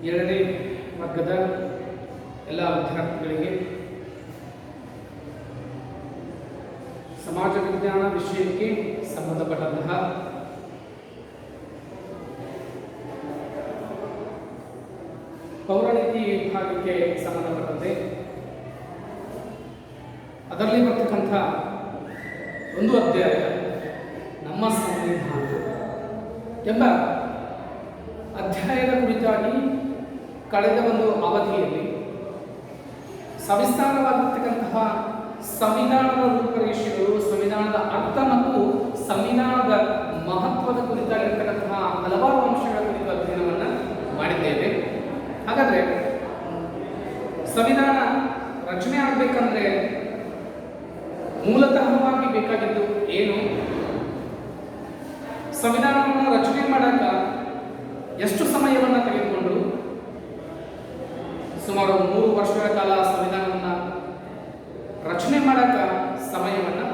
ಎರಡನೇ ವರ್ಗದ ಎಲ್ಲ ವಿದ್ಯಾರ್ಥಿಗಳಿಗೆ ಸಮಾಜ ವಿಜ್ಞಾನ ವಿಷಯಕ್ಕೆ ಸಂಬಂಧಪಟ್ಟಂತಹ ಪೌರನೀತಿ ವಿಭಾಗಕ್ಕೆ ಸಂಬಂಧಪಟ್ಟಂತೆ ಅದರಲ್ಲಿ ಬರ್ತಕ್ಕಂಥ ಒಂದು ಅಧ್ಯಾಯ ನಮ್ಮ ಸಂವಿಧಾನ ಎಂಬ ಅಧ್ಯಾಯದ ಕುರಿತಾಗಿ ಕಳೆದ ಒಂದು ಅವಧಿಯಲ್ಲಿ ಸವಿಸ್ತಾರವಾಗಿರ್ತಕ್ಕಂತಹ ಸಂವಿಧಾನದ ರೂಪರೇಷೆಗಳು, ಸಂವಿಧಾನದ ಅರ್ಥ ಮತ್ತು ಸಂವಿಧಾನದ ಮಹತ್ವದ ಕುರಿತಾಗಿರ್ತಕ್ಕಂತಹ ಹಲವಾರು ಅಂಶಗಳ ಕುರಿತು ಅಧ್ಯಯನವನ್ನು ಮಾಡಿದ್ದೇವೆ. ಹಾಗಾದರೆ ಸಂವಿಧಾನ ರಚನೆ ಆಗಬೇಕಂದ್ರೆ ಮೂಲತಃವಾಗಿ ಬೇಕಾಗಿದ್ದು ಏನು? ಸಂವಿಧಾನವನ್ನು ರಚನೆ ಮಾಡಾಕ ಎಷ್ಟು ಸಮಯವನ್ನು ತೆಗೆದುಕೊಂಡು? ಸುಮಾರು 3 ವರ್ಷಗಳ ಕಾಲ ಸಂವಿಧಾನವನ್ನು ರಚನೆ ಮಾಡಾಕ ಸಮಯವನ್ನು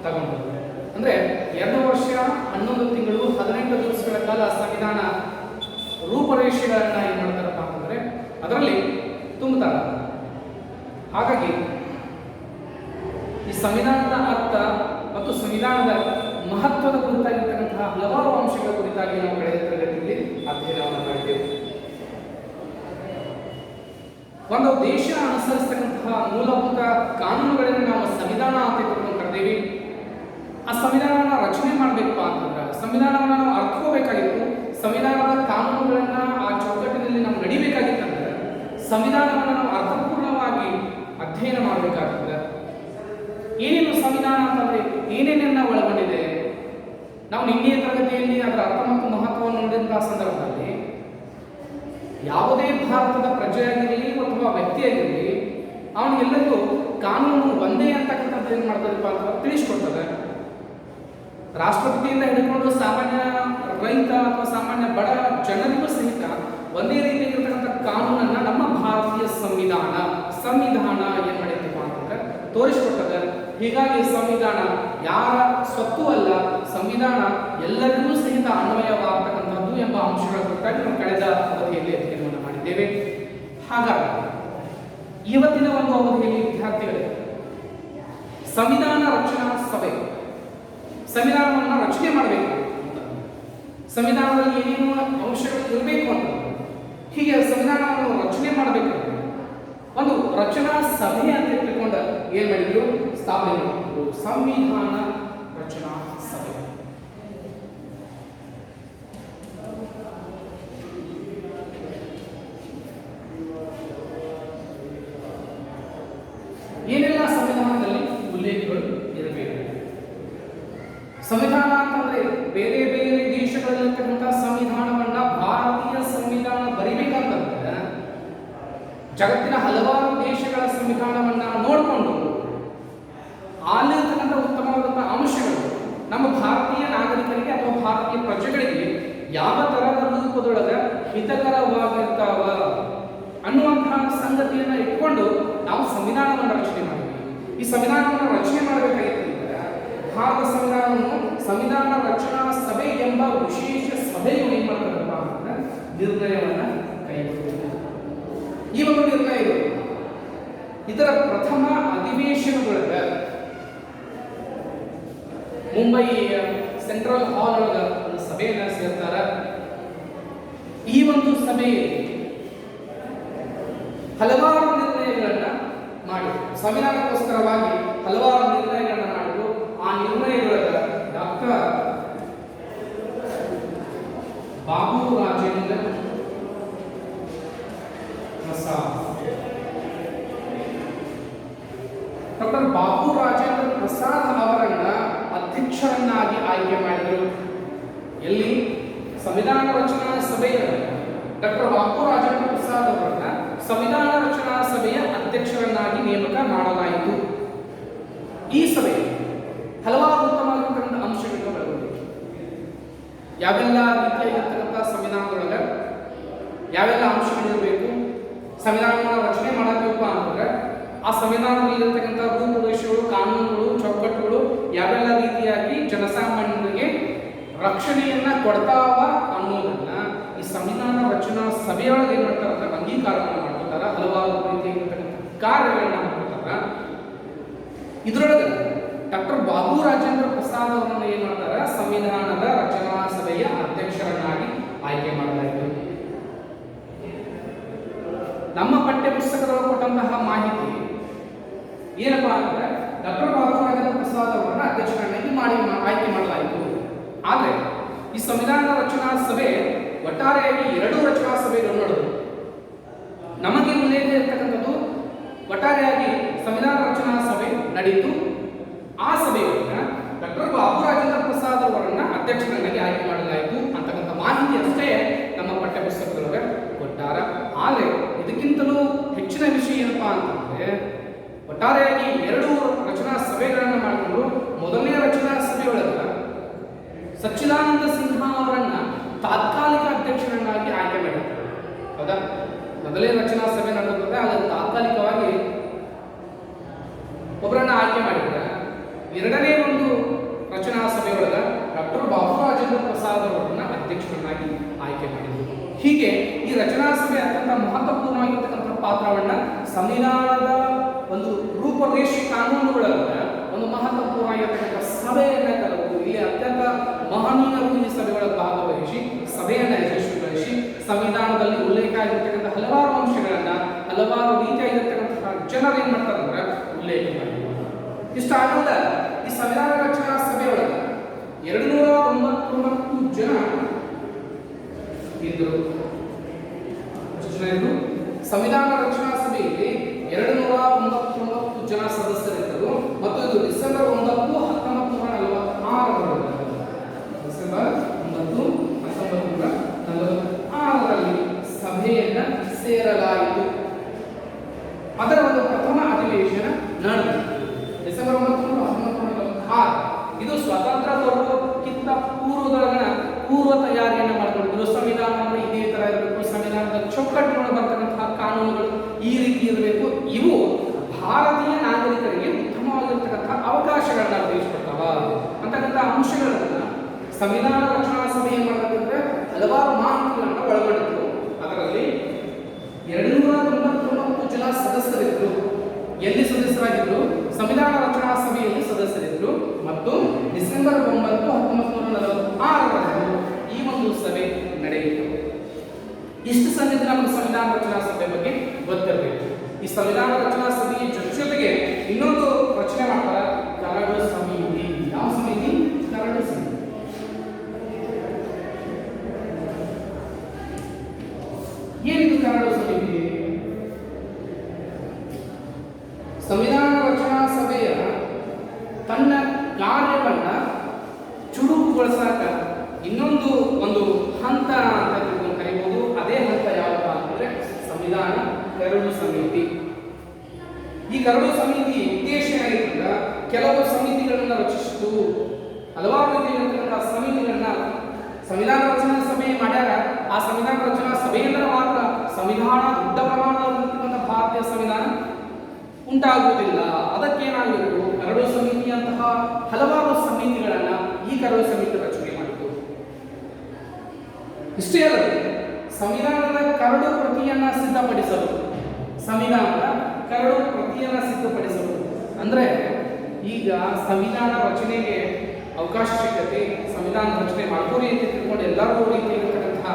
ತಗೊಂಡು, ಅಂದರೆ 2 ವರ್ಷ 11 ತಿಂಗಳು 18 ದಿವಸಗಳ ಕಾಲ ಸಂವಿಧಾನ ರೂಪರೇಷೆಗಳನ್ನ ಏನು ಮಾಡ್ತಾರಪ್ಪ ಅಂತಂದ್ರೆ ಅದರಲ್ಲಿ ತುಂಬುತ್ತಾರೆ. ಹಾಗಾಗಿ ಈ ಸಂವಿಧಾನದ ಅರ್ಥ ಮತ್ತು ಸಂವಿಧಾನದ ಮಹತ್ವದ ಕುರಿತಾಗಿರ್ತಕ್ಕಂತಹ ಹಲವಾರು ಅಂಶಗಳ ಕುರಿತಾಗಿ ನಾವು ಕಳೆದ ತರಗತಿಯಲ್ಲಿ ಅಧ್ಯಯನವನ್ನು ಮಾಡಿದ್ದೇವೆ. ಒಂದು ದೇಶ ಅನುಸರಿಸತಕ್ಕಂತಹ ಮೂಲಭೂತ ಕಾನೂನುಗಳನ್ನು ನಾವು ಸಂವಿಧಾನ ಅಂತ ಕರೆದೇವೆ. ಆ ಸಂವಿಧಾನವನ್ನು ರಚನೆ ಮಾಡಬೇಕಪ್ಪ ಅಂತಂದ್ರೆ ಸಂವಿಧಾನವನ್ನು ನಾವು ಅರ್ಥಕೋಬೇಕಾಗಿತ್ತು. ಸಂವಿಧಾನದ ಕಾನೂನುಗಳನ್ನ ಆ ಚೌಕಟ್ಟಿನಲ್ಲಿ ನಾವು ನಡಿಬೇಕಾಗಿತ್ತಂದ್ರೆ ಸಂವಿಧಾನವನ್ನು ನಾವು ಅರ್ಥಪೂರ್ಣವಾಗಿ ಅಧ್ಯಯನ ಮಾಡಬೇಕಾಗ್ತದೆ. ಏನೇನು ಸಂವಿಧಾನ ಅಂತಂದ್ರೆ ಏನೇನನ್ನ ಒಳಗೊಂಡಿದೆ? ನಾವು ನಿನ್ನೆಯ ತರಗತಿಯಲ್ಲಿ ಅದರ ಅರ್ಥ ಮತ್ತು ಮಹತ್ವವನ್ನು ನೋಡಿದಂತಹ ಸಂದರ್ಭದಲ್ಲಿ ಯಾವುದೇ ಭಾರತದ ಪ್ರಜೆಯಾಗಿರಲಿ ಅಥವಾ ವ್ಯಕ್ತಿಯಾಗಿರಲಿ ಅವನಿಗೆಲ್ಲರಿಗೂ ಕಾನೂನು ಒಂದೇ ಅಂತಕ್ಕಂಥದ್ದು ಏನು ಮಾಡ್ತದಪ್ಪ ಅಂತ ತಿಳಿಸ್ಕೊಡ್ತದೆ. ರಾಷ್ಟ್ರಪತಿಯಿಂದ ಹಿಡಿದುಕೊಂಡು ಸಾಮಾನ್ಯ ರೈತ ಅಥವಾ ಸಾಮಾನ್ಯ ಬಡ ಜನರಿಗೂ ಸಹಿತ ಒಂದೇ ರೀತಿಯಾಗಿರ್ತಕ್ಕಂಥ ಕಾನೂನನ್ನ ನಮ್ಮ ಭಾರತೀಯ ಸಂವಿಧಾನ ಏನು ಮಾಡಿದ್ದಪ್ಪ ಅಂತಂದ್ರೆ ತೋರಿಸ್ಕೊಡ್ತದೆ. ಹೀಗಾಗಿ ಸಂವಿಧಾನ ಯಾರ ಸ್ವತ್ತು ಅಲ್ಲ, ಸಂವಿಧಾನ ಎಲ್ಲರಿಗೂ ಸಹಿತ ಅನ್ವಯವಾಗತಕ್ಕಂಥದ್ದು ಎಂಬ ಅಂಶಗಳ ಕುರಿತಾಗಿ ನಾವು ಕಳೆದ ಅವಧಿಯಲ್ಲಿ ಅಧ್ಯಯನವನ್ನು ಮಾಡಿದ್ದೇವೆ. ಹಾಗಾಗಿ ಇವತ್ತಿನ ಒಂದು ಅವಧಿಯಲ್ಲಿ ವಿದ್ಯಾರ್ಥಿಗಳಿಗೆ ಸಂವಿಧಾನ ರಚನಾ ಸಭೆ ಸಂವಿಧಾನವನ್ನು ರಚನೆ ಮಾಡಬೇಕು ಅಂತ, ಸಂವಿಧಾನದಲ್ಲಿ ಏನೇನು ಅಂಶಗಳು ಇರಬೇಕು ಅಂತ, ಹೀಗೆ ಸಂವಿಧಾನವನ್ನು ರಚನೆ ಮಾಡಬೇಕು ಒಂದು ರಚನಾ ಸಭೆ ಅಂತ ತಿಳ್ಕೊಂಡು ಏನ್ ಮಾಡಿದ್ರು? ಸ್ಥಾಪನೆ ಮಾಡಿದ್ರು ಸಂವಿಧಾನ ರಚನಾ ಸಭೆ. ಏನೆಲ್ಲ ಸಂವಿಧಾನದಲ್ಲಿ ಉಲ್ಲೇಖಗಳು ಇರಬೇಕು? ಸಂವಿಧಾನ ಅಂತಂದ್ರೆ ಬೇರೆ ಬೇರೆ ದೇಶಗಳಲ್ಲಿರ್ತಕ್ಕಂಥ ಸಂವಿಧಾನವನ್ನ ಭಾರತೀಯ ಸಂವಿಧಾನ ಬರಿಬೇಕಂತಂದ್ರೆ ಜಗತ್ತಿನ ಹಲವಾರು ದೇಶಗಳ ಸಂವಿಧಾನವನ್ನ ನೋಡಿಕೊಂಡು ಅಲ್ಲಿರ್ತಕ್ಕಂಥ ಉತ್ತಮವಾದಂತಹ ಅಂಶಗಳು ನಮ್ಮ ಭಾರತೀಯ ನಾಗರಿಕರಿಗೆ ಅಥವಾ ಭಾರತೀಯ ಪ್ರಜೆಗಳಿಗೆ ಯಾವ ತರಹದ ರೂಪದೊಳಗೆ ಹಿತಕರವಾಗಿರ್ತಾವ ಅನ್ನುವಂತಹ ಸಂಗತಿಯನ್ನ ಇಟ್ಕೊಂಡು ನಾವು ಸಂವಿಧಾನವನ್ನು ರಚನೆ ಮಾಡಿದ್ವಿ. ಈ ಸಂವಿಧಾನವನ್ನು ರಚನೆ ಮಾಡಬೇಕಾಗಿತ್ತಂದ್ರೆ ಭಾರತ ಸಂವಿಧಾನ ರಚನಾ ಸಭೆ ಎಂಬ ವಿಶೇಷ ಸಭೆಯು ಏನ್ ಮಾಡ್ತಾರಪ್ಪ ಅಂತಂದ್ರೆ ನಿರ್ಣಯವನ್ನ ಕೈಗೊಳ್ಳುತ್ತದೆ. ಈ ಒಂದು ನಿರ್ಣಯಗಳು ಇದರ ಪ್ರಥಮ ಅಧಿವೇಶನದೊಳಗ ಮುಂಬೈ ಸೆಂಟ್ರಲ್ ಹಾಲ್ ಒಳಗ ಒಂದು ಸಭೆಯನ್ನ ಸೇರ್ತಾರ. ಈ ಒಂದು ಸಭೆಯಲ್ಲಿ ಹಲವಾರು ನಿರ್ಣಯಗಳನ್ನ ಮಾಡಿದ್ರು. ಸಂವಿಧಾನಕ್ಕೋಸ್ಕರವಾಗಿ ಹಲವಾರು ನಿರ್ಣಯಗಳನ್ನ ಮಾಡಿದ್ರು. ಆ ನಿರ್ಣಯದೊಳಗ ಡಾಕ್ಟರ್ ಬಾಬು ರಾಜೇಂದ್ರ ಡಾಕ್ಟರ್ ಬಾಬು ರಾಜೇಂದ್ರ ಪ್ರಸಾದ್ ಅವರನ್ನ ಅಧ್ಯಕ್ಷರನ್ನಾಗಿ ಆಯ್ಕೆ ಮಾಡಿದರು. ಎಲ್ಲಿ? ಸಂವಿಧಾನ ರಚನಾ ಸಭೆಯಲ್ಲಿ ಡಾಕ್ಟರ್ ಬಾಬು ರಾಜೇಂದ್ರ ಪ್ರಸಾದ್ ಅವರನ್ನ ಸಂವಿಧಾನ ರಚನಾ ಸಭೆಯ ಅಧ್ಯಕ್ಷರನ್ನಾಗಿ ನೇಮಕ ಮಾಡಲಾಯಿತು. ಈ ಸಭೆಯಲ್ಲಿ ಹಲವಾರು ಉತ್ತಮವಾಗಿರ್ತಕ್ಕಂಥ ಅಂಶಗಳನ್ನು ಒಳಗೊಂಡಿದೆ. ಯಾವೆಲ್ಲ ರೀತಿಯಾಗಿರ್ತಕ್ಕಂಥ ಸಂವಿಧಾನದೊಳಗೆ ಯಾವೆಲ್ಲ ಅಂಶಗಳಿರಬೇಕು, ಸಂವಿಧಾನವನ್ನು ರಚನೆ ಮಾಡಬೇಕಪ್ಪ ಅಂತಂದ್ರೆ ಆ ಸಂವಿಧಾನದಲ್ಲಿರ್ತಕ್ಕಂಥ ರೂಪುರೇಷೆಗಳು, ಕಾನೂನುಗಳು, ಚೌಕಟ್ಟುಗಳು ಯಾವೆಲ್ಲ ರೀತಿಯಾಗಿ ಜನಸಾಮಾನ್ಯರಿಗೆ ರಕ್ಷಣೆಯನ್ನ ಕೊಡ್ತಾವ ಅನ್ನೋದನ್ನ ಈ ಈ ಸಂವಿಧಾನ ರಚನಾ ಸಭೆಯೊಳಗೆ ಏನ್ ಮಾಡ್ತಾರೆ ಅಂದ್ರೆ ಅಂಗೀಕಾರವನ್ನು ಮಾಡ್ಕೊತಾರ, ಹಲವಾರು ರೀತಿಯಾಗಿರ್ತಕ್ಕಂಥ ಕಾರ್ಯಗಳನ್ನ ಮಾಡ್ಕೊತಾರ. ಇದ್ರೊಳಗೆ ಡಾಕ್ಟರ್ ಬಾಬು ರಾಜೇಂದ್ರ ಪ್ರಸಾದ್ ಅವರನ್ನು ಏನ್ ಮಾಡ್ತಾರೆ, ಸಂವಿಧಾನದ ರಚನಾ ಸಭೆಯ ಅಧ್ಯಕ್ಷರನ್ನಾಗಿ ಆಯ್ಕೆ ಮಾಡಲಾಯಿತು. ನಮ್ಮ ಪಠ್ಯ ಪುಸ್ತಕದೊಳಗೆ ಕೊಟ್ಟಂತಹ ಮಾಹಿತಿ ಏನಪ್ಪಾ ಅಂದ್ರೆ ಡಾಕ್ಟರ್ ಬಾಬು ರಾಜೇಂದ್ರ ಪ್ರಸಾದ್ ಅವರನ್ನ ಅಧ್ಯಕ್ಷರನ್ನಾಗಿ ಆಯ್ಕೆ ಮಾಡಲಾಯಿತು. ಆದರೆ ಈ ಸಂವಿಧಾನ ರಚನಾ ಸಭೆ ಒಟ್ಟಾರೆಯಾಗಿ 2 ರಚನಾ ಸಭೆಗಳು ನಡೆದವು. ನಮಗೆ ಉಲ್ಲೇಖ ಇರತಕ್ಕಂಥದ್ದು ಒಟ್ಟಾರೆಯಾಗಿ ಸಂವಿಧಾನ ರಚನಾ ಸಭೆ ನಡೆಯಿತು. ಆ ಸಭೆಯನ್ನ ಡಾಕ್ಟರ್ ಬಾಬು ರಾಜೇಂದ್ರ ಪ್ರಸಾದ್ ಅವರನ್ನ ಅಧ್ಯಕ್ಷರನ್ನಾಗಿ ಆಯ್ಕೆ ಮಾಡಲಾಯಿತು ಅಂತಕ್ಕಂಥ ಮಾಹಿತಿ ಅಷ್ಟೇ ನಮ್ಮ ಪಠ್ಯ ಪುಸ್ತಕದೊಳಗೆ ಕೊಟ್ಟಾರ. ಆದರೆ ಇದಕ್ಕಿಂತಲೂ ಹೆಚ್ಚಿನ ವಿಷಯ ಏನಪ್ಪಾ ಅಂತಂದ್ರೆ ಒಟ್ಟಾರೆಯಾಗಿ 2 ರಚನಾ ಸಭೆಗಳನ್ನು ಮಾಡಿಕೊಂಡು ಮೊದಲನೇ ರಚನಾ ಸಭೆಯೊಳಗ ಸಚ್ಚಿದಾನಂದ ಸಿನ್ಹಾ ಅವರನ್ನ ತಾತ್ಕಾಲಿಕ ಅಧ್ಯಕ್ಷರನ್ನಾಗಿ ಆಯ್ಕೆ ಮಾಡಿದ್ದಾರೆ. ಹೌದಾ? ಮೊದಲನೇ ರಚನಾ ಸಭೆ ನಡೆಯುತ್ತದೆ, ಅದನ್ನು ತಾತ್ಕಾಲಿಕವಾಗಿ ಒಬ್ಬರನ್ನ ಆಯ್ಕೆ ಮಾಡಿದ್ದಾರೆ. ಎರಡನೇ ಒಂದು ರಚನಾ ಸಭೆಯೊಳಗ ಡಾಕ್ಟರ್ ಬಾಬು ರಾಜೇಂದ್ರ ಪ್ರಸಾದ್ ಅವರನ್ನ ಅಧ್ಯಕ್ಷರನ್ನಾಗಿ ಆಯ್ಕೆ ಮಾಡಿದರು. ಹೀಗೆ ಈ ರಚನಾ ಸಭೆ ಅತ್ಯಂತ ಮಹತ್ವಪೂರ್ಣವಾಗಿರ್ತಕ್ಕಂಥ ಪಾತ್ರವನ್ನ ಸಂವಿಧಾನದ ಒಂದು ರೂಪರೇಷೆ ಕಾನೂನುಗಳನ್ನ ಒಂದು ಮಹತ್ವಪೂರ್ಣವಾಗಿರ್ತಕ್ಕಂಥ ಸಭೆಯನ್ನ ಕರೆದು ಇಲ್ಲಿ ಅತ್ಯಂತ ಮಹನೀಯರು ಈ ಸಭೆಯೊಳಗೆ ಭಾಗವಹಿಸಿ ಸಭೆಯನ್ನ ಯಶಸ್ವಿಗೊಳಿಸಿ ಸಂವಿಧಾನದಲ್ಲಿ ಉಲ್ಲೇಖ ಆಗಿರ್ತಕ್ಕಂಥ ಹಲವಾರು ಅಂಶಗಳನ್ನ ಹಲವಾರು ರೀತಿಯಾಗಿರ್ತಕ್ಕಂತಹ ಜನರು ಏನ್ ಮಾಡ್ತಾರೆ ಅಂದ್ರೆ ಉಲ್ಲೇಖ ಮಾಡಿದ್ದಾರೆ. ಇಷ್ಟಾಗಲ್ಲ, ಈ ಸಂವಿಧಾನ ರಚನಾ ಸಭೆಯೊಳಗೆ 299 ಜನ ಇದ್ದರು. ಸಂವಿಧಾನ ರಚನಾ ಸಭೆಯಲ್ಲಿ 299 ಜನ ಸದಸ್ಯರಿದ್ದರು ಮತ್ತು ಇದು ಡಿಸೆಂಬರ್ 9, 1946 ಡಿಸೆಂಬರ್ 9, 1946ರಲ್ಲಿ ಸಭೆಯನ್ನ ಸೇರಲಾಯಿತು. ಅದರ ಒಂದು ಪ್ರಥಮ ಅಧಿವೇಶನ ನಡೆಯಿತು ಡಿಸೆಂಬರ್ 9, 1946. ಇದು ಸ್ವಾತಂತ್ರ್ಯ ಬರೋಕ್ಕಿಂತ ಪೂರ್ವ ತಯಾರಿಯನ್ನು ಮಾಡಿಕೊಂಡಿದ್ರು. ಸಂವಿಧಾನವನ್ನು ಇದೇ ತರ ಇರಬೇಕು, ಸಂವಿಧಾನದ ಚೌಕಟ್ಟಿನೊಳಗೆ ಬರ್ತಕ್ಕಂತಹ ಕಾನೂನುಗಳು ಈ ರೀತಿ ಇರಬೇಕು, ಇವು ಭಾರತೀಯ ನಾಗರಿಕರಿಗೆ ಉತ್ತಮವಾಗಿರ್ತಕ್ಕಂತಹ ಅವಕಾಶಗಳನ್ನ ಒದಗಿಸಿಕೊಡ್ತಾವ ಅಂತಕ್ಕಂಥ ಅಂಶಗಳನ್ನ ಸಂವಿಧಾನ ರಚನಾ ಸಭೆ ಏನ್ ಮಾಡಬೇಕಂದ್ರೆ ಹಲವಾರು ಮಾಹಿತಿಗಳನ್ನ ಒಳಗೊಂಡಿತ್ತು. ಅದರಲ್ಲಿ 299 ಜನ ಸದಸ್ಯರಿದ್ರು. ಎಲ್ಲಿ ಸದಸ್ಯರಾಗಿದ್ರು? ಸಂವಿಧಾನ ರಚನಾ ಸಭೆಯಲ್ಲಿ ಸದಸ್ಯರಿದ್ರು ಮತ್ತು ಡಿಸೆಂಬರ್ 9, 1946ರಂದು ಈ ಒಂದು ಸಭೆ ನಡೆಯಿತು. ಇಷ್ಟು ಸಂಗತಿ ನಮಗೆ ಸಂವಿಧಾನ ರಚನಾ ಸಭೆ ಬಗ್ಗೆ ಗೊತ್ತಿರಬೇಕು. ಈ ಸಂವಿಧಾನ ರಚನಾ ಸಭೆಯ ಜೊತೆಗೆ ಇನ್ನೊಂದು ರಚನೆ ಮಾಡ್ತಾರೆ, ಕರಡು ಸಮಿತಿ. ಯಾವ ಸಮಿತಿ? ಕರಡು ಸಮಿತಿ. ಏನಿದು ಕರಡು ಸಮಿತಿ? ಸಂವಿಧಾನ ರಚನಾ ಸಭೆಯ ತನ್ನ ಕಾರ್ಯವನ್ನ ಚುರುಕುಗೊಳಿಸಾಕ ಇನ್ನೊಂದು ಒಂದು ಹಂತ ಅಂತ ಕರೀಬಹುದು. ಅದೇ ಹಂತ ಯಾವಪ್ಪ ಅಂತಂದ್ರೆ ಸಂವಿಧಾನ ಕರಡು ಸಮಿತಿ. ಈ ಕರಡು ಸಮಿತಿ ಉದ್ದೇಶ ಏನಾಗಿರ್ತಂದ್ರ ಕೆಲವು ಸಮಿತಿಗಳನ್ನ ರಚಿಸಿತು. ಹಲವಾರು ರೀತಿಯಾದಂತಹ ಸಮಿತಿಗಳನ್ನ ಸಂವಿಧಾನ ರಚನಾ ಸಭೆ ಮಾಡ್ಯಾರ. ಆ ಸಂವಿಧಾನ ರಚನಾ ಸಭೆಯಿಂದ ಮಾತ್ರ ಸಂವಿಧಾನ ದೊಡ್ಡ ಪ್ರಮಾಣದ ಭಾರತೀಯ ಸಂವಿಧಾನ ಉಂಟಾಗುವುದಿಲ್ಲ. ಅದಕ್ಕೇನಾಗಬೇಕು? ಕರಡು ಸಮಿತಿಯಂತಹ ಹಲವಾರು ಸಮಿತಿಗಳನ್ನ ಈ ಕರಡು ಸಮಿತಿ ರಚನೆ ಮಾಡಿತು. ಇಷ್ಟೇ ಅಲ್ಲದೆ ಸಂವಿಧಾನದ ಕರಡು ಪ್ರತಿಯನ್ನ ಸಿದ್ಧಪಡಿಸಲು, ಸಂವಿಧಾನದ ಕರಡು ಪ್ರತಿಯನ್ನ ಸಿದ್ಧಪಡಿಸಲು ಅಂದ್ರೆ ಈಗ ಸಂವಿಧಾನ ರಚನೆಗೆ ಅವಕಾಶ ಸಿಕ್ಕತೆ, ಸಂವಿಧಾನ ರಚನೆ ಮಾಡ್ಕೋರಿ ಅಂತ ತಿಳ್ಕೊಂಡು ಎಲ್ಲರೂ ರೀತಿಯಾಗಿರ್ತಕ್ಕಂತಹ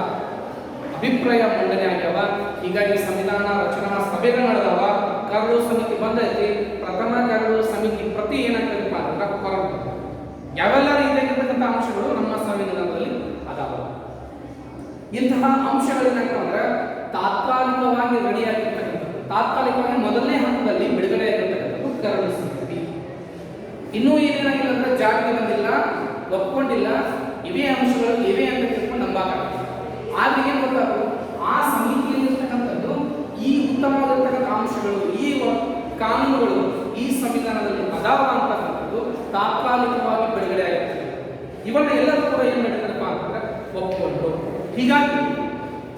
ಅಭಿಪ್ರಾಯ ಮಂಡನೆ ಆಗ್ಯಾವ. ಹೀಗಾಗಿ ಸಂವಿಧಾನ ರಚನಾ ಸಭೆಗಳು ನಡೆದವ. ಕರಡು ಸಮಿತಿ ಬಂದೈತಿ. ಪ್ರಥಮ ಕರಡು ಸಮಿತಿ ಪ್ರತಿ ಏನಾಗ್ತದಪ್ಪ ಅಂದ್ರೆ ಹೊರಗೆ ಯಾವೆಲ್ಲ ರೀತಿಯಾಗಿರ್ತಕ್ಕಂಥ ಅಂಶಗಳು ನಮ್ಮ ಸಂವಿಧಾನದಲ್ಲಿ ಅದಾವ. ಇಂತಹ ಅಂಶಗಳೇನಾಗ್ತಂದ್ರೆ ತಾತ್ಕಾಲಿಕವಾಗಿ ರೆಡಿಯಾಗಿರ್ತಕ್ಕಂಥದ್ದು, ತಾತ್ಕಾಲಿಕವಾಗಿ ಮೊದಲನೇ ಹಂತದಲ್ಲಿ ಬಿಡುಗಡೆ ಆಗಿರ್ತಕ್ಕಂಥದ್ದು ಕರಡು ಸಮಿತಿ. ಇನ್ನೂ ಏನೇನಾಗಿಲ್ಲ ಅಂದ್ರೆ ಜಾರಿಗೆ ಬಂದಿಲ್ಲ, ಒಪ್ಕೊಂಡಿಲ್ಲ, ಇವೇ ಅಂಶಗಳು ಇವೇ ಅಂತ ತಿಳ್ಕೊಂಡು ನಂಬಾಕಾಗುತ್ತೆ. ಆದ್ರೆ ಏನ್ ಗೊತ್ತಾದ್ರು, ಆ ಸಮಿತಿಯಲ್ಲಿರ್ತಕ್ಕಂಥದ್ದು ಈ ಉತ್ತಮವಾಗಿರ್ತಕ್ಕಂಥ ಅಂಶಗಳು, ಈ ಕಾನೂನುಗಳು ಈ ಸಂವಿಧಾನದಲ್ಲಿ ಅದಾವ ಅಂತಕ್ಕಂಥದ್ದು ತಾತ್ಕಾಲಿಕವಾಗಿ ಬಿಡುಗಡೆ ಆಗಿರ್ತದೆ. ಇವನ್ನ ಎಲ್ಲರೂ ಕೂಡ ಏನ್ ಮಾಡಿದಾರಪ್ಪ ಅಂತಂದ್ರೆ ಒಪ್ಪಿಕೊಂಡ್ರು. ಹೀಗಾಗಿ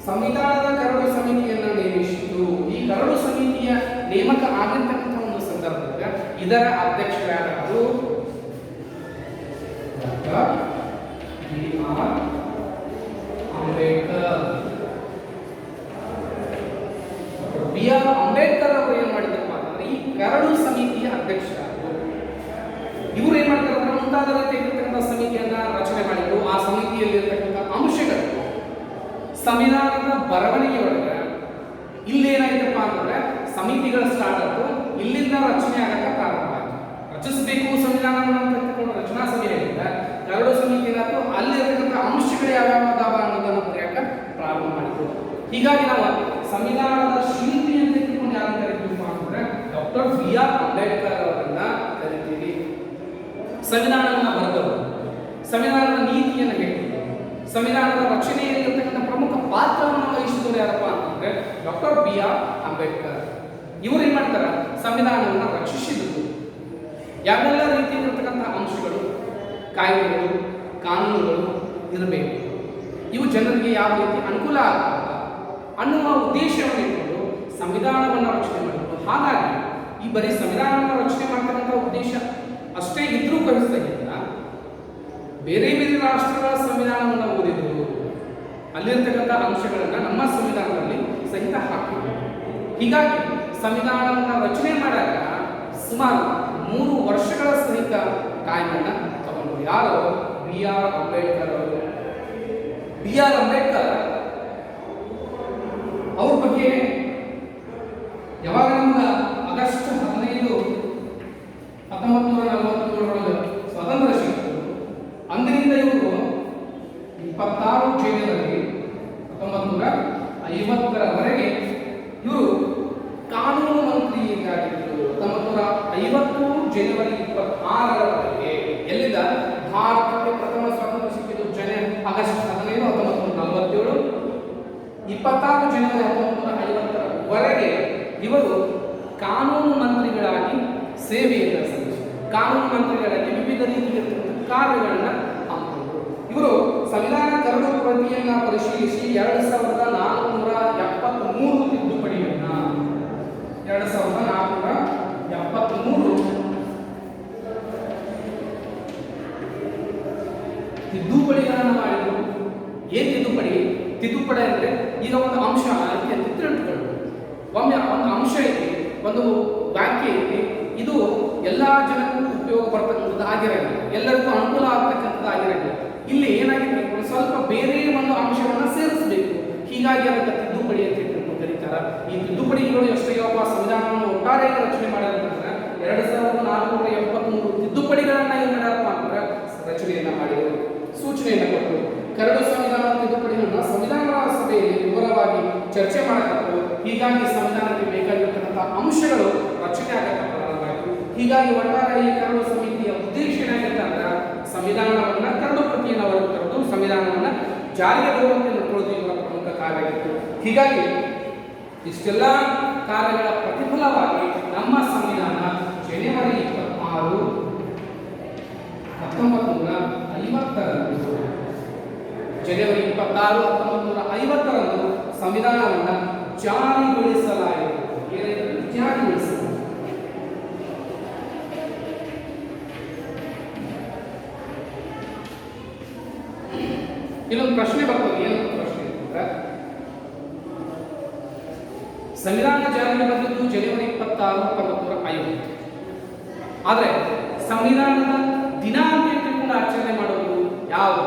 ಸಂವಿಧಾನದ ಕರಡು ಸಮಿತಿಯನ್ನ ನೇಮಿಸಿತು. ಈ ಕರಡು ಸಮಿತಿಯ ನೇಮಕ ಆಗಿರ್ತಕ್ಕಂಥ ಒಂದು ಸಂದರ್ಭದಾಗ ಇದರ ಅಧ್ಯಕ್ಷರಾದರು ಅಂಬೇಡ್ಕರ್. ಬಿ ಆರ್ ಅಂಬೇಡ್ಕರ್ ಅವರು ಏನ್ ಮಾಡಿದ್ರಪ್ಪ ಅಂತಂದ್ರೆ ಈ ಕರಡು ಸಮಿತಿಯ ಅಧ್ಯಕ್ಷರಾದರು. ಇವರು ಏನ್ ಮಾಡ್ತಾರೆ ಅಂದ್ರೆ ಮುಂತಾದ ರೀತಿಯಾಗಿರ್ತಕ್ಕಂಥ ಸಮಿತಿಯನ್ನ ರಚನೆ ಮಾಡಿದ್ರು. ಆ ಸಮಿತಿಯಲ್ಲಿ ಇರ್ತಕ್ಕಂಥ ಅಂಶಗಳು ಸಂವಿಧಾನದ ಬರವಣಿಗೆ ಒಳಗೆ ಇಲ್ಲೇನಾಯ್ತಪ್ಪ ಅಂತಂದ್ರೆ ಸಮಿತಿಗಳ ಸ್ಟಾರ್ಟ್ ಆಯ್ತು. ಇಲ್ಲಿಂದ ರಚನೆ ಆಗಕ್ಕೆ ಪ್ರಾರಂಭ ಆಯ್ತು. ರಚಿಸಬೇಕು ಸಂವಿಧಾನವನ್ನು ಅಂತ ತಿಳ್ಕೊಂಡು ರಚನಾ ಸಮಿತಿಯಿಂದ ಕರಡು ಸಮಿತಿ ಏನಾಯ್ತು, ಅಲ್ಲಿರ್ತಕ್ಕಂಥ ಅಂಶಗಳು ಯಾವ್ಯಾವ ಅದಾವ ಅನ್ನೋದನ್ನು ಬರೆಯಕ್ಕೆ ಪ್ರಾರಂಭ ಮಾಡಿದ್ರು. ಹೀಗಾಗಿ ನಾವು ಸಂವಿಧಾನದ ಶಿಲ್ಪಿ ಅಂತ ತಿಳ್ಕೊಂಡು ಯಾರು ಕರಿತೀವಿ ಅಂತಂದ್ರೆ ಡಾಕ್ಟರ್ ಬಿ ಆರ್ ಅಂಬೇಡ್ಕರ್ ಅವರನ್ನ ಕರಿತೀವಿ. ಸಂವಿಧಾನವನ್ನು ಬರೆದವರು, ಸಂವಿಧಾನದ ನೀತಿಯನ್ನು ಹೇಳಿದರು, ಸಂವಿಧಾನದ ರಚನೆಯಲ್ಲಿ ಇರತಕ್ಕಂಥ ಪ್ರಮುಖ ಪಾತ್ರವನ್ನು ವಹಿಸಿದವರು ಯಾರಪ್ಪ ಅಂತಂದ್ರೆ ಡಾಕ್ಟರ್ ಬಿ ಆರ್ ಅಂಬೇಡ್ಕರ್. ಇವರು ಏನ್ ಮಾಡ್ತಾರ, ಸಂವಿಧಾನವನ್ನು ರಕ್ಷಿಸಿದರು. ಯಾವೆಲ್ಲ ರೀತಿಯಲ್ಲಿರ್ತಕ್ಕಂಥ ಅಂಶಗಳು, ಕಾಯ್ದೆಗಳು, ಕಾನೂನುಗಳು ಇರಬೇಕು, ಇವು ಜನರಿಗೆ ಯಾವ ರೀತಿ ಅನುಕೂಲ ಆಗ್ತದ ಅನ್ನುವ ಉದ್ದೇಶವನ್ನು ಇಟ್ಕೊಂಡು ಸಂವಿಧಾನವನ್ನು ರಚನೆ ಮಾಡಿದ್ರು. ಹಾಗಾಗಿ ಈ ಬರೀ ಸಂವಿಧಾನವನ್ನು ರಚನೆ ಮಾಡ್ತಕ್ಕಂಥ ಉದ್ದೇಶ ಅಷ್ಟೇ ಇದ್ರೂ ಕಳಿಸ್ತಾಗಿಲ್ಲ, ಬೇರೆ ಬೇರೆ ರಾಷ್ಟ್ರಗಳ ಸಂವಿಧಾನವನ್ನು ಓದಿದ್ರು, ಅಲ್ಲಿರ್ತಕ್ಕಂಥ ಅಂಶಗಳನ್ನು ನಮ್ಮ ಸಂವಿಧಾನದಲ್ಲಿ ಸಹಿತ ಹಾಕಿದ್ರು. ಹೀಗಾಗಿ ಸಂವಿಧಾನವನ್ನು ರಚನೆ ಮಾಡಾಗ ಸುಮಾರು 3 ವರ್ಷಗಳ ಸಹಿತ ಟೈಮನ್ನು ತಗೊಂಡು ಯಾರು ಬಿ ಆರ್ ಅಂಬೇಡ್ಕರ್ ಅವರು. ಬಿ ಆರ್ ಅಂಬೇಡ್ಕರ್ ಅವ್ರ ಬಗ್ಗೆ ಯಾವಾಗ ನಮ್ಗೆ ಆಗಸ್ಟ್ 15, 1947 ಸ್ವಾತಂತ್ರ್ಯ ಸಿಕ್ತು, ಅಂದಿನಿಂದ ಇವರು 26 ಜನವರಿ 1950ರವರೆಗೆ ಇವರು ಕಾನೂನು ಮಂತ್ರಿಯಾಗಿದ್ದರು. 1950 ಜನವರಿ 26ರವರೆಗೆ ಎಲ್ಲಿಂದ ಭಾರತಕ್ಕೆ ಪ್ರಥಮ ಸ್ವಾತಂತ್ರ್ಯ ಸಿಕ್ಕಿದ್ದು ಆಗಸ್ಟ್ 15, 1947, 26 ಜನವರಿ 1950ರವರೆಗೆ ಇವರು ಕಾನೂನು ಮಂತ್ರಿಗಳಾಗಿ ಸೇವೆಯನ್ನು ಸಲ್ಲಿಸಿದರು. ಕಾನೂನು ಮಂತ್ರಿಗಳಾಗಿ ವಿವಿಧ ರೀತಿಯ ಕಾರ್ಯಗಳನ್ನು ಹಮ್ಮಿಕೊಂಡರು. ಇವರು ಸಂವಿಧಾನ ಕರಡು ಪ್ರತಿಯನ್ನು ಪರಿಶೀಲಿಸಿ 2473 ತಿದ್ದುಪಡಿಯನ್ನ 2473 ತಿದ್ದುಪಡಿಗಳನ್ನು ಮಾಡಿದರು. ಏನ್ ತಿದ್ದುಪಡಿ ಅಂದ್ರೆ ಈಗ ಒಂದು ಅಂಶ ಅಂತ ತಿಳ್ಕೊಂಡು ಒಮ್ಮೆ ಒಂದು ಅಂಶ ಐತಿ, ಒಂದು ವಾಕ್ಯ ಐತಿ, ಇದು ಎಲ್ಲಾ ಜನಕ್ಕೂ ಉಪಯೋಗ ಬರ್ತಕ್ಕಂಥದ್ದು ಆಗಿರಂಗಿಲ್ಲ, ಎಲ್ಲರಿಗೂ ಅನುಕೂಲ ಆಗ್ತಕ್ಕಂಥದ್ದು ಆಗಿರಂಗಿಲ್ಲ. ಇಲ್ಲಿ ಏನಾಗಿದೆ, ಒಂದು ಸ್ವಲ್ಪ ಬೇರೆ ಒಂದು ಅಂಶವನ್ನ ಸೇರಿಸಬೇಕು. ಹೀಗಾಗಿ ಅದಕ್ಕೆ ತಿದ್ದುಪಡಿ ಅಂತ ತಿಳ್ಕೊಂಡು ಕರೀತಾರ. ಈ ತಿದ್ದುಪಡಿಗಳು ಎಷ್ಟಾಗ್ಯಾವಪ್ಪ, ಸಂವಿಧಾನವನ್ನು ಒಟ್ಟಾರೆ ರಚನೆ ಮಾಡಿದ್ರೆ 2473 ತಿದ್ದುಪಡಿಗಳನ್ನ ಏನ್ ಮಾಡ್ಯಾರಪ್ಪ ಅಂದ್ರೆ ರಚನೆಯನ್ನ ಮಾಡಿದರು, ಸೂಚನೆಯನ್ನ ಕೊಟ್ಟರು. ಕರಡು ಸಂವಿಧಾನ ತಿದ್ದುಪಡಿಗಳನ್ನ ಸಂವಿಧಾನ ಸಭೆಯಲ್ಲಿ ವಿವರವಾಗಿ ಚರ್ಚೆ ಮಾಡಬೇಕು. ಹೀಗಾಗಿ ಸಂವಿಧಾನಕ್ಕೆ ಬೇಕಾಗಿರ್ತಕ್ಕಂಥ ಅಂಶಗಳು ರಚನೆ ಆಗಕ್ಕೆ ಪ್ರಾರಂಭ ಆಯಿತು. ಹೀಗಾಗಿ ಒಟ್ಟಾರೆ ಈ ಕರಡು ಸಮಿತಿಯ ಉದ್ದೇಶ ಏನಾಗಿತ್ತು ಅಂದ್ರೆ ಸಂವಿಧಾನವನ್ನ ಕರಡು ಪ್ರತಿಯನ್ನು ಹೊರಗೆ ತರುವುದು, ಸಂವಿಧಾನವನ್ನ ಜಾರಿಗೆ ಬರುವಂತೆ ನೋಡಿಕೊಳ್ಳುವುದು ಇವರ ಪ್ರಮುಖ ಕಾರ್ಯ ಆಗಿತ್ತು. ಹೀಗಾಗಿ ಇಷ್ಟೆಲ್ಲ ಕಾರ್ಯಗಳ ಪ್ರತಿಫಲವಾಗಿ ನಮ್ಮ ಸಂವಿಧಾನ ಜನವರಿ 26, 1950ರಂದು ಜನವರಿ 26, 1950ರಂದು ಸಂವಿಧಾನವನ್ನು ಜಾರಿಗೊಳಿಸಲಾಯಿತು. ಜಾರಿಗೊಳಿಸಲಾಯಿತು. ಇಲ್ಲೊಂದು ಪ್ರಶ್ನೆ ಬರ್ತದೆ. ಏನು ಪ್ರಶ್ನೆ ಅಂತಂದ್ರೆ, ಸಂವಿಧಾನ ಜಾರಿಗೆ ಬಂದದ್ದು ಜನವರಿ 26, 1950, ಆದರೆ ಸಂವಿಧಾನದ ದಿನ ಅಂತ ತಿಳ್ಕೊಂಡು ಆಚರಣೆ ಮಾಡೋದು ಯಾವುದು?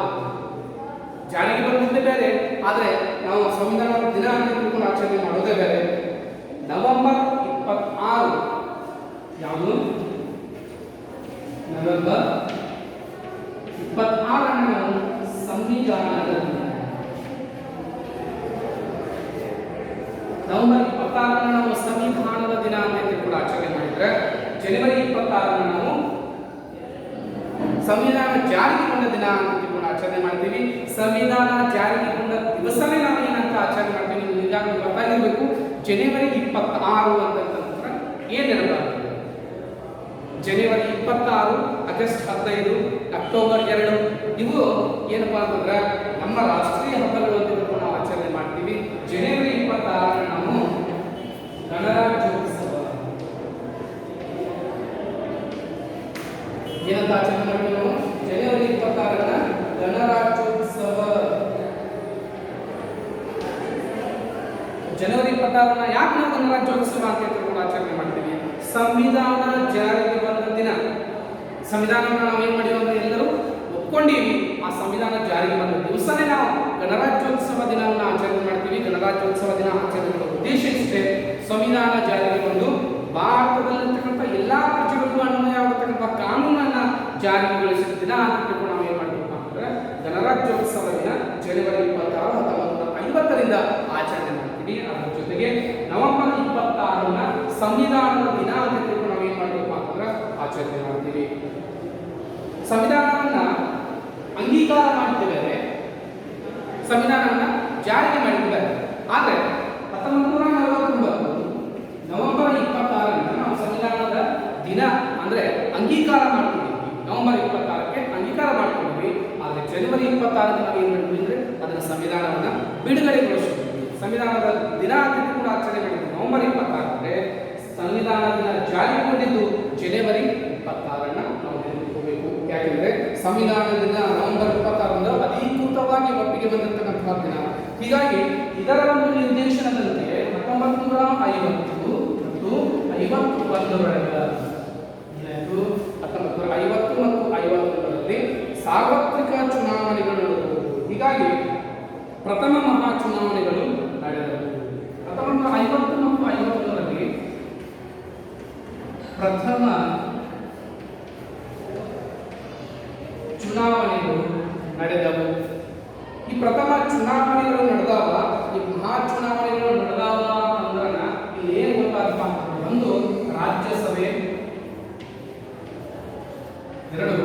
ಜಾರಿಗೆ ಬಂದಿದ್ದೇ ಬೇರೆ, ಆದರೆ ನಾವು ಸಂವಿಧಾನದ ದಿನ ಅಂತ ತಿಳ್ಕೊಂಡು ಆಚರಣೆ ಮಾಡೋದೇ ಬೇರೆ. ನವೆಂಬರ್ 26 ಯಾವುದು? ನವೆಂಬರ್ 26 ನಾವು ಸಂವಿಧಾನದ ದಿನ. ನವೆಂಬರ್ 26 ನಾವು ಸಂವಿಧಾನದ ದಿನ ಅಂತ ತಿಳ್ಕೊಂಡು ಆಚರಣೆ ಮಾಡಿದ್ರೆ, ಜನವರಿ 26 ನಾವು ಸಂವಿಧಾನ ಜಾರಿಗೆ ಬಂದ ದಿನ ಅಂತ ತಿಳ್ಕೊಂಡು ಆಚರಣೆ ಮಾಡ್ತೀವಿ. ಸಂವಿಧಾನ ಜಾರಿಗೆ ಬಂದ ದಿವಸವೇ ನಾವು ಏನಂತ ಆಚರಣೆ ಮಾಡ್ತೀವಿ? ಈಗಾಗಲೇ ಗೊತ್ತಾಗಿರ್ಬೇಕು. ಜನವರಿ 26 ಅಂತಂದ್ರೆ ಏನ್ ನೆನಪಾಗ್ತದೆ? ಜನವರಿ 26, ಆಗಸ್ಟ್ 15, ಅಕ್ಟೋಬರ್ 2 ಇವು ಏನಪ್ಪಾ ಅಂತಂದ್ರೆ ನಮ್ಮ ರಾಷ್ಟ್ರೀಯ ಹಬ್ಬಗಳು ಅಂತ ತಿಳ್ಕೊಂಡು ನಾವು ಆಚರಣೆ ಮಾಡ್ತೀವಿ. ಜನವರಿ 26 ನಾವು ಗಣರಾಜ್ಯೋತ್ಸವ ಏನಂತ ಆಚರಣೆ ಮಾಡ್ತೀವಿ ನಾವು? ಜನವರಿ 26 ಗಣರಾಜ್ಯೋತ್ಸವ 26 ಯಾಕೆ ನಾವು ಗಣರಾಜ್ಯೋತ್ಸವ ಅಂತ ತಿಳ್ಕೊಂಡು ಆಚರಣೆ ಮಾಡ್ತೀವಿ? ಸಂವಿಧಾನ ಜಾರಿಗೆ ಬಂದ ದಿನ. ಸಂವಿಧಾನವನ್ನು ನಾವು ಏನ್ ಮಾಡಿದ್ವಿ ಅಂದ್ರೆ ಎಲ್ಲರೂ ಒಪ್ಕೊಂಡಿವಿ. ಆ ಸಂವಿಧಾನ ಜಾರಿಗೆ ಬಂದ ದಿವಸನೇ ನಾವು ಗಣರಾಜ್ಯೋತ್ಸವ ದಿನವನ್ನು ಆಚರಣೆ ಮಾಡ್ತೀವಿ. ಗಣರಾಜ್ಯೋತ್ಸವ ದಿನ ಆಚರಣೆ ಉದ್ದೇಶ ಇಷ್ಟೇ, ಸಂವಿಧಾನ ಜಾರಿಗೆ ಬಂದು ಭಾರತದಲ್ಲಿರ್ತಕ್ಕಂಥ ಎಲ್ಲಾ ಪ್ರಜೆಗಳಿಗೂ ಅನ್ವಯವಾಗತಕ್ಕಂಥ ಕಾನೂನನ್ನ ಜಾರಿಗೊಳಿಸಿದ ದಿನ ಅಂತ ತಿಳ್ಕೊಂಡು ನಾವು ಏನ್ ಮಾಡ್ತೀವಿ ಅಂದ್ರೆ ಗಣರಾಜ್ಯೋತ್ಸವ ದಿನ ಜನವರಿ 26, 1950ರಿಂದ ಆಚರಣೆ ಮಾಡ್ತೀವಿ. ಅದರ ಜೊತೆಗೆ ನವೆಂಬರ್ 26 ಸಂವಿಧಾನದ ದಿನ ಅಂತ ತಿಳ್ಕೊಂಡು ನಾವು ಏನ್ ಮಾಡ್ತೀವಿ ಅಂದ್ರೆ ಆಚರಣೆ ಮಾಡ್ತೀವಿ. ಸಂವಿಧಾನವನ್ನ ಅಂಗೀಕಾರ ಮಾಡ್ತಿದ್ದಾರೆ, ಸಂವಿಧಾನವನ್ನ ಜಾರಿಗೆ ಮಾಡಿದ್ದಾರೆ. ಆದರೆ 1949 ನವೆಂಬರ್ 26 ನಾವು ಸಂವಿಧಾನದ ದಿನ ಅಂದ್ರೆ ಅಂಗೀಕಾರ ಮಾಡ್ಕೊಂಡಿದ್ವಿ. ನವೆಂಬರ್ 26ಕ್ಕೆ ಅಂಗೀಕಾರ ಮಾಡ್ಕೊಂಡಿದ್ವಿ. ಆದರೆ ಜನವರಿ 26 ನಾವು ಏನ್ ಮಾಡಿದ್ವಿ ಅಂದ್ರೆ ಅದನ್ನ ಸಂವಿಧಾನವನ್ನ ಬಿಡುಗಡೆಗೊಳಿಸಿದ್ವಿ. ಸಂವಿಧಾನದ ದಿನ ಅಂತ ಕೂಡ ಆಚರಣೆ ಮಾಡಿದ್ವಿ. ನವೆಂಬರ್ 26 ಅಂದ್ರೆ ಸಂವಿಧಾನ ದಿನ ಜಾರಿಗೊಂಡಿದ್ದು ಜನವರಿ 26 ನಾವು ನೆನಪಿಟ್ಕೋಬೇಕು. ಯಾಕೆಂದ್ರೆ ಸಂವಿಧಾನ ದಿನ ನವೆಂಬರ್ 26 ಅಧಿಕೃತವಾಗಿ ಒಪ್ಪಿಗೆ ಬಂದಿರತಕ್ಕಂತಹ ದಿನ. ಹೀಗಾಗಿ ಇದರ ಒಂದು ನಿರ್ದೇಶನದಂತೆ 1950 ಮತ್ತು 51ರೊಳಗೆ 1950 ಮತ್ತು 51ರಲ್ಲಿ ಸಾರ್ವತ್ರಿಕ ಚುನಾವಣೆಗಳು ನಡೆದವು. ಹೀಗಾಗಿ ಪ್ರಥಮ ಮಹಾ ಚುನಾವಣೆಗಳು ನಡೆದವು. 1950 ಮತ್ತು 51ರಲ್ಲಿ ಪ್ರಥಮ ಚುನಾವಣೆಗಳು ನಡೆದವು. ಈ ಪ್ರಥಮ ಚುನಾವಣೆಗಳು ನಡೆದವ, ಈ ಮಹಾ ಚುನಾವಣೆಗಳು ನಡೆದವ ಅಂದ್ರೆ ಇಲ್ಲಿ ಏನು ಗೊತ್ತಾಗಪ್ಪ ಅಂತಂದ್ರೆ, ಒಂದು ರಾಜ್ಯಸಭೆ, ಎರಡು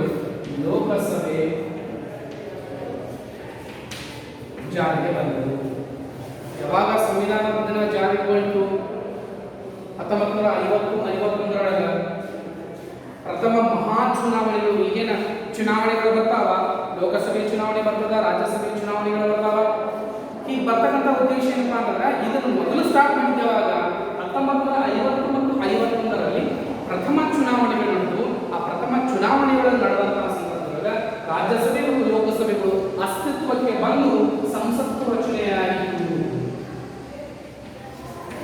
ಲೋಕಸಭೆ ಜಾರಿಗೆ ಬಂದವು. ಯಾವಾಗ ಸಂವಿಧಾನದ ದಿನ ಜಾರಿಗೆ ಬಂತು? 1950, 51ರೊಳಗೆ ಪ್ರಥಮ ಮಹಾ ಚುನಾವಣೆಗಳು. ಈಗೇನ ಚುನಾವಣೆಗಳು ಬರ್ತಾವ, ಲೋಕಸಭೆ ಚುನಾವಣೆ ಬರ್ತದ, ರಾಜ್ಯಸಭೆ ಚುನಾವಣೆಗಳು ಬರ್ತಾವ. ಈಗ ಬರ್ತಕ್ಕಂಥ ಉದ್ದೇಶ ಏನಪ್ಪಾ ಅಂತಂದ್ರೆ ಇದನ್ನು ಮೊದಲು ಸ್ಟಾರ್ಟ್ ಮಾಡಿದ್ದೇವಾಗ 1950 ಮತ್ತು 51ರಲ್ಲಿ ಪ್ರಥಮ ಚುನಾವಣೆಗಳು ನಡೆದು, ಆ ಪ್ರಥಮ ಚುನಾವಣೆಗಳು ನಡೆದಂತಹ ಸಂದರ್ಭದಲ್ಲಿ ರಾಜ್ಯಸಭೆ ಮತ್ತು ಲೋಕಸಭೆಗಳು ಅಸ್ತಿತ್ವಕ್ಕೆ ಬಂದು ಸಂಸತ್ತು ರಚನೆಯಾಯಿತು.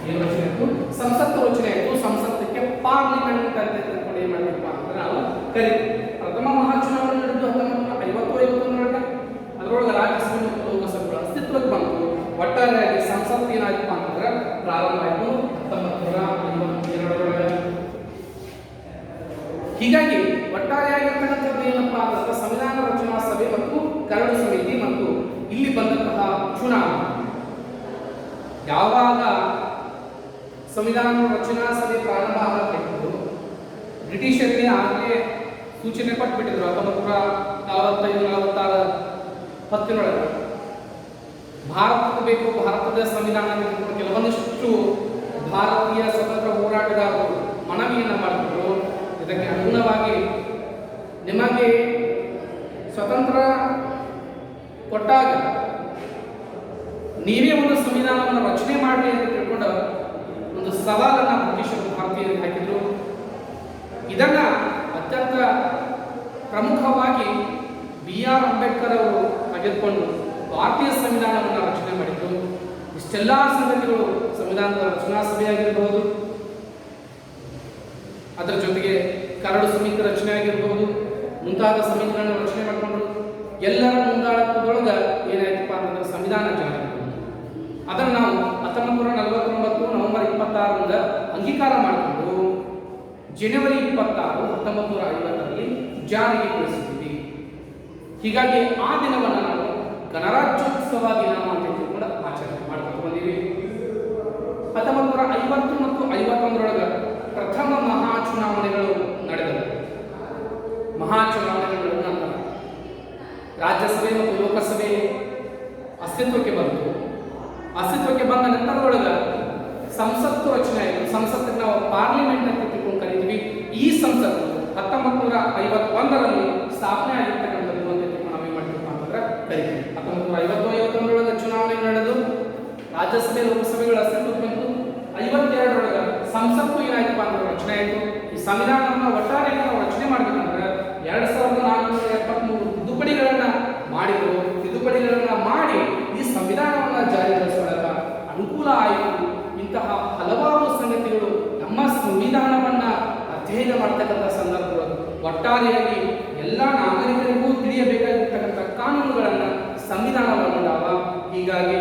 ಏನು ರಚನೆ ಆಯಿತು? ಸಂಸತ್ತು ರಚನೆ ಆಯಿತು. ಸಂಸತ್ತಕ್ಕೆ ಪಾರ್ಲಿಮೆಂಟ್ ಅಂತ ತಿಳ್ಕೊಂಡು ಏನ್ ಮಾಡಿದಪ್ಪ ಅಂದ್ರೆ ನಾವು ಕರೀತೀವಿ. ಪ್ರಥಮ ಮಹಾ ಚುನಾವಣೆ ನಡೆದು 1950-51ರೊಳಗೆ ಅದರೊಳಗೆ ರಾಜ್ಯಸಭೆ ಮತ್ತು ಲೋಕಸಭೆಗಳು ಅಸ್ತಿತ್ವಕ್ಕೆ ಬಂತು. ಒಟ್ಟಾರೆಯಾಗಿ ಸಂಸತ್ತು ಏನಾಯ್ತಪ್ಪ ಅಂತಂದ್ರೆ ಪ್ರಾರಂಭ ಆಯಿತು 1952ರೊಳಗೆ. ಹೀಗಾಗಿ ಒಟ್ಟಾರೆಯಾಗಿರ್ತಕ್ಕಂಥದ್ದು ಏನಪ್ಪಾ ಅಂತಂದ್ರೆ ಸಂವಿಧಾನ ರಚನಾ ಸಭೆ ಮತ್ತು ಕರಡು ಸಮಿತಿ ಮತ್ತು ಇಲ್ಲಿ ಬಂದಂತಹ ಚುನಾವಣೆ. ಯಾವಾಗ ಸಂವಿಧಾನ ರಚನಾ ಸಭೆ ಪ್ರಾರಂಭ ಆಗಬೇಕು, ಬ್ರಿಟಿಷರಿಗೆ ಆಗಲೇ ಸೂಚನೆ ಕೊಟ್ಬಿಟ್ಟಿದ್ರು 1945-46 ಹೊತ್ತಿನೊಳಗೆ ಭಾರತಕ್ಕೆ ಬೇಕು, ಭಾರತದ ಸಂವಿಧಾನ ಕೆಲವೊಂದಿಷ್ಟು ಭಾರತೀಯ ಸ್ವತಂತ್ರ ಹೋರಾಟಗಾರರು ಮನವಿಯನ್ನು ಮಾಡಿದ್ರು. ಇದಕ್ಕೆ ಅನುಗುಣವಾಗಿ ನಿಮಗೆ ಸ್ವತಂತ್ರ ಕೊಟ್ಟಾಗ ನೀವೇ ಒಂದು ಸಂವಿಧಾನವನ್ನು ರಚನೆ ಮಾಡಿ ಅಂತ ತಿಳ್ಕೊಂಡು ಒಂದು ಸವಾಲನ್ನ ಬ್ರಿಟಿಷರು ಭಾರತೀಯರಿಗೆ ಹಾಕಿದ್ರು. ಇದನ್ನ ಅತ್ಯಂತ ಪ್ರಮುಖವಾಗಿ BR ಅಂಬೇಡ್ಕರ್ ಅವರು ತೆಗೆದುಕೊಂಡು ಭಾರತೀಯ ಸಂವಿಧಾನವನ್ನು ರಚನೆ ಮಾಡಿದ್ರು. ಇಷ್ಟೆಲ್ಲ ಸಂಗತಿಗಳು ಸಂವಿಧಾನದ ರಚನಾ ಸಭೆಯಾಗಿರಬಹುದು, ಅದರ ಜೊತೆಗೆ ಕರಡು ಸಮಿತಿ ರಚನೆ ಆಗಿರಬಹುದು, ಮುಂತಾದ ಸಮಿತಿಗಳನ್ನು ರಚನೆ ಮಾಡಿಕೊಂಡ್ರು. ಎಲ್ಲರ ಮುಂದಾಳತ್ವದೊಳಗೆ ಏನಾಯ್ತಪ್ಪ ಅಂತಂದ್ರೆ ಸಂವಿಧಾನ ಜಾರಿ. ಅದನ್ನು ನಾವು 1949 ನವೆಂಬರ್ 26ರಿಂದ ಅಂಗೀಕಾರ ಮಾಡಿಕೊಂಡು ಜನವರಿ 26, 1950ರಲ್ಲಿ ಜಾರಿಗೆ ಗೊಳಿಸಿದ್ವಿ. ಹೀಗಾಗಿ ಆ ದಿನವನ್ನು ನಾವು ಗಣರಾಜ್ಯೋತ್ಸವ ದಿನ ಅಂತ ಕೂಡ ಆಚರಣೆ ಮಾಡ್ಕೊಂಡು ಬಂದೀವಿ. 1950 ಮತ್ತು 51ರೊಳಗೆ ಪ್ರಥಮ ಮಹಾ ಚುನಾವಣೆಗಳು ನಡೆದವು. ಮಹಾ ಚುನಾವಣೆಗಳು ನಂತರ ರಾಜ್ಯಸಭೆ ಮತ್ತು ಲೋಕಸಭೆ ಅಸ್ತಿತ್ವಕ್ಕೆ ಬಂತು. ಅಸ್ತಿತ್ವಕ್ಕೆ ಬಂದ ನಂತರದೊಳಗೆ ಸಂಸತ್ತು ರಚನೆ ಆಯಿತು. ಸಂಸತ್ತಿಗೆ ನಾವು ಪಾರ್ಲಿಮೆಂಟ್ ಅಂತ ತಿಳ್ಕೊಂಡು ಕರೀತೀವಿ. ಈ ಸಂಸತ್ತು 1951ರಲ್ಲಿ ಸ್ಥಾಪನೆ ಆಗಿರ್ತಕ್ಕಂಥದ್ದು ಅಂತ ತಿಳ್ಕೊಂಡು ನಾವು ಏನು ಮಾಡ್ತೀವಿ ಅಂತಂದ್ರೆ ಕರಿತೀವಿ. 1950-51ರೊಳಗೆ ಚುನಾವಣೆ ನಡೆದು ರಾಜ್ಯಸಭೆ ಲೋಕಸಭೆಗಳ ಅಸ್ತಿತ್ವಕ್ಕೆ ಬಂತು. 52ರೊಳಗೆ ಸಂಸತ್ತು ಏನಾಯ್ತಪ್ಪ ಅಂದ್ರೆ ರಚನೆ ಆಯಿತು. ಈ ಸಂವಿಧಾನವನ್ನು ಒಟ್ಟಾರೆ ನಾವು ರಚನೆ ಮಾಡ್ಬೇಕಂದ್ರೆ 2473 ತಿದ್ದುಪಡಿಗಳನ್ನ ಮಾಡಿದ್ರು. ತಿದ್ದುಪಡಿಗಳನ್ನ ಮಾಡಿ ಈ ಸಂವಿಧಾನವನ್ನು ಜಾರಿಗೊಳಿಸೋದಕ್ಕೆ ಅನುಕೂಲ ಆಯಿತು. ಇಂಥ ಹೀಗಾಗಿ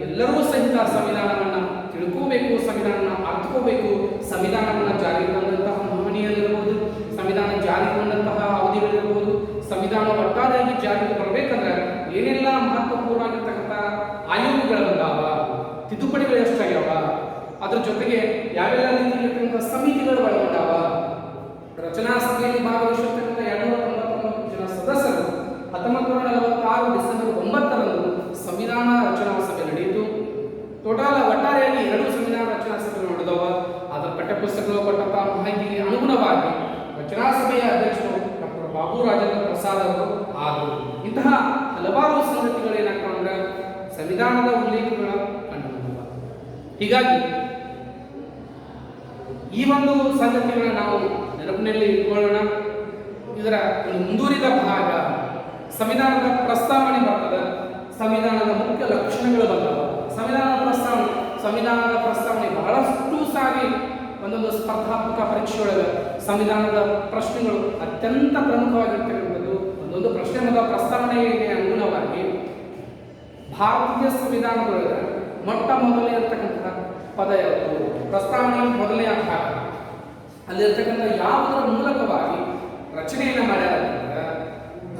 ಎಲ್ಲರೂ ಸಹಿತ ಸಂವಿಧಾನವನ್ನು ತಿಳ್ಕೋಬೇಕು, ಸಂವಿಧಾನವನ್ನು ಅರ್ಥಕೋಬೇಕು. ಸಂವಿಧಾನವನ್ನು ಜಾರಿಗೆ ತಂದಂತಹ ಮಹನೀಯರಿರ್ಬೋದು, ಸಂವಿಧಾನ ಜಾರಿಗೆ ಬಂದಂತಹ ಅವಧಿಗಳಿರ್ಬೋದು, ಸಂವಿಧಾನ ಒಟ್ಟಾರೆಯಾಗಿ ಜಾರಿಗೆ ಬರಬೇಕಂದ್ರೆ ಏನೆಲ್ಲ ಮಹತ್ವಪೂರ್ಣವಾಗಿರ್ತಕ್ಕಂಥ ಆಯೋಗಗಳು ಬಂದಾವ, ತಿದ್ದುಪಡಿಗಳು ಎಷ್ಟಾಗ್ಯಾವ, ಅದ್ರ ಜೊತೆಗೆ ಯಾವೆಲ್ಲ ರೀತಿಯಲ್ಲಿರ್ತಕ್ಕಂಥ ಸಮಿತಿಗಳು ಒಳಗೊಂಡಾವ. ರಚನಾ ಸಭೆಯಲ್ಲಿ ಭಾಗವಹಿಸಿರ್ತಕ್ಕಂಥ 299 ಜನ ಸದಸ್ಯರು 1946 ಡಿಸೆಂಬರ್ 9ರಂದು ಸಂವಿಧಾನ ರಚನಾ ಸಭೆ ನಡೆಯಿತು. ಒಟ್ಟಾರೆಯಾಗಿ 2 ಸಂವಿಧಾನ ರಚನಾ ಸಭೆಗಳು ನಡೆದವ. ಅದರ ಪಠ್ಯಪುಸ್ತಕಗಳು ಕೊಟ್ಟಂತಹ ಮಾಹಿತಿಗೆ ಅನುಗುಣವಾಗಿ ರಚನಾ ಸಭೆಯ ಅಧ್ಯಕ್ಷರು ಡಾಕ್ಟರ್ ಬಾಬು ರಾಜೇಂದ್ರ ಪ್ರಸಾದ್ ಅವರು ಆದರು. ಇಂತಹ ಹಲವಾರು ಸಂಗತಿಗಳು ಏನಾಗ್ತವೆ ಅಂದ್ರೆ ಸಂವಿಧಾನದ ಉಲ್ಲೇಖಗಳ ಕಂಡುಬಂದವ. ಹೀಗಾಗಿ ಈ ಒಂದು ಸಂಗತಿಗಳನ್ನ ನಾವು ನೆನಪಿನಲ್ಲಿ ಇಟ್ಕೊಳ್ಳೋಣ. ಇದರ ಒಂದು ಮುಂದುವರಿದ ಭಾಗ ಸಂವಿಧಾನದ ಪ್ರಸ್ತಾವನೆ ಬರ್ತದೆ, ಸಂವಿಧಾನದ ಮುಖ್ಯ ಲಕ್ಷಣಗಳು ಬರ್ತವೆ. ಸಂವಿಧಾನದ ಪ್ರಸ್ತಾವನೆ ಬಹಳಷ್ಟು ಸಾರಿ ಒಂದೊಂದು ಸ್ಪರ್ಧಾತ್ಮಕ ಪರೀಕ್ಷೆಯೊಳಗೆ ಸಂವಿಧಾನದ ಪ್ರಶ್ನೆಗಳು ಅತ್ಯಂತ ಪ್ರಮುಖವಾಗಿರ್ತಕ್ಕಂಥದ್ದು. ಒಂದೊಂದು ಪ್ರಶ್ನೆ ಮತ್ತು ಪ್ರಸ್ತಾವನೆಗೆ ಅನುಗುಣವಾಗಿ ಭಾರತೀಯ ಸಂವಿಧಾನದೊಳಗೆ ಮೊಟ್ಟ ಮೊದಲನೇ ಇರತಕ್ಕಂತಹ ಪದ ಯಾವುದು, ಪ್ರಸ್ತಾವನೆ ಮೊದಲನೇ ಭಾಗ, ಅಲ್ಲಿರ್ತಕ್ಕಂಥ ಯಾವುದರ ಮೂಲಕವಾಗಿ ರಚನೆಯನ್ನು ಮಾಡ್ಯಾರ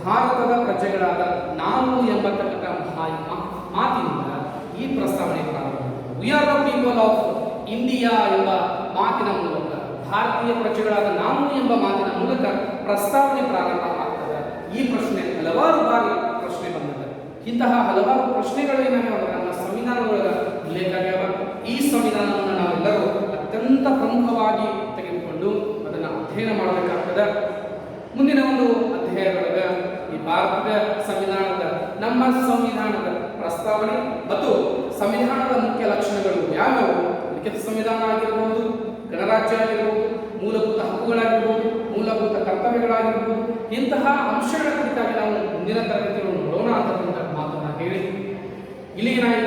ಭಾರತದ ಪ್ರಜೆಗಳಾದ ನಾವು ಎಂಬತಕ್ಕಂಥ ಮಾತಿನಿಂದ ಈ ಪ್ರಸ್ತಾವನೆ ಪ್ರಾರಂಭ. We are the people of India ಎಂಬ ಮಾತಿನ ಮೂಲಕ, ಭಾರತೀಯ ಪ್ರಜೆಗಳಾದ ನಾವು ಎಂಬ ಮಾತಿನ ಮೂಲಕ ಪ್ರಸ್ತಾವನೆ ಪ್ರಾರಂಭ ಆಗ್ತದೆ. ಈ ಪ್ರಶ್ನೆ ಹಲವಾರು ಬಾರಿ ಪ್ರಶ್ನೆ ಬಂದಿದೆ. ಇಂತಹ ಹಲವಾರು ಪ್ರಶ್ನೆಗಳು ಏನಾಗ್ಯಾವ ನಮ್ಮ ಸಂವಿಧಾನದೊಳಗೆ ಉಲ್ಲೇಖ ಆಗ್ಯಾವ. ಈ ಸಂವಿಧಾನವನ್ನು ನಾವೆಲ್ಲರೂ ಅತ್ಯಂತ ಪ್ರಮುಖವಾಗಿ ತೆಗೆದುಕೊಂಡು ಅದನ್ನು ಅಧ್ಯಯನ ಮಾಡಬೇಕಾಗ್ತದೆ. ಮುಂದಿನ ಒಂದು ಅಧ್ಯಾಯದೊಳಗೆ ಈ ಭಾರತದ ಸಂವಿಧಾನದ, ನಮ್ಮ ಸಂವಿಧಾನದ ಪ್ರಸ್ತಾವನೆ ಮತ್ತು ಸಂವಿಧಾನದ ಮುಖ್ಯ ಲಕ್ಷಣಗಳು ಯಾವ್ಯಾವು, ಲಿಖಿತ ಸಂವಿಧಾನ ಆಗಿರ್ಬೋದು, ಗಣರಾಜ್ಯ ಆಗಿರ್ಬೋದು, ಮೂಲಭೂತ ಹಕ್ಕುಗಳಾಗಿರ್ಬೋದು, ಮೂಲಭೂತ ಕರ್ತವ್ಯಗಳಾಗಿರ್ಬೋದು, ಇಂತಹ ಅಂಶಗಳ ಕುರಿತಾಗಿ ನಾವು ಮುಂದಿನ ತರಗತಿಗಳನ್ನು ನೋಡೋಣ ಅಂತಕ್ಕಂಥ ಮಾತನ್ನ ಹೇಳಿ ಇಲ್ಲಿಗೆ ನಾನು